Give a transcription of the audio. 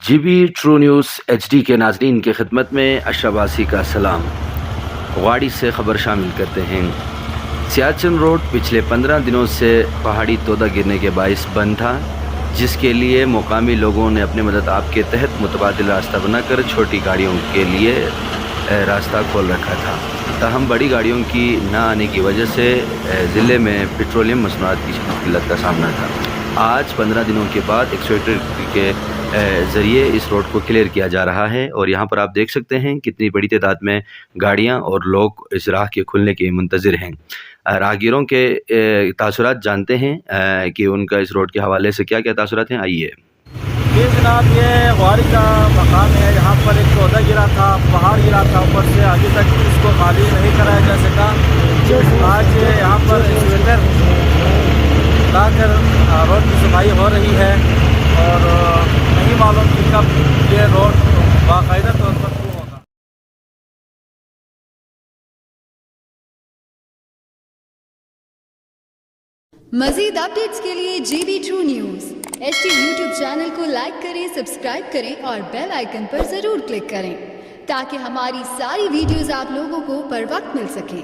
G be true news HD के नाज़रीन की खिदमत में अशरफवासी का सलाम। वाड़ी से खबर शामिल करते हैं। सियाचिन रोड पिछले 15 दिनों से पहाड़ी तोदा गिरने के बाइस बंद था, जिसके लिए मुकामी लोगों ने अपनी मदद आप के तहत मुतबादिल रास्ता बनाकर छोटी गाड़ियों के लिए रास्ता खोल रखा था। ताहम बड़ी गाड़ियों की ना आने की वजह से ज़िले में पेट्रोलियम मसनूआत की शदीद किल्लत का सामना था। आज 15 दिनों के बाद एक्सवेटर के ज़रिए इस रोड को क्लियर किया जा रहा है और यहाँ पर आप देख सकते हैं कितनी बड़ी तादाद में गाड़ियाँ और लोग इस राह के खुलने के मुंतज़िर हैं। राहगीरों के तासुरात जानते हैं कि उनका इस रोड के हवाले से क्या क्या तासुरात हैं, आइए। जी जनाब, ये वारी का मकाम है। यहाँ पर एक पौधा गिरा था, पहाड़ गिरा था ऊपर से, आगे तक इसको खाली नहीं कराया जा सका। आज यहाँ पर एक्सवेटर लाकर रोड की सफाई हो रही है और नहीं मालूम कि कब ये रोड बाकायदा तौर पर शुरू होगा। मज़ीद अपडेट्स के लिए GB true news HD YouTube channel को लाइक करें, सब्सक्राइब करें और बेल आइकन पर ज़रूर क्लिक करें ताकि हमारी सारी वीडियोज़ आप लोगों को बर वक्त मिल सकें।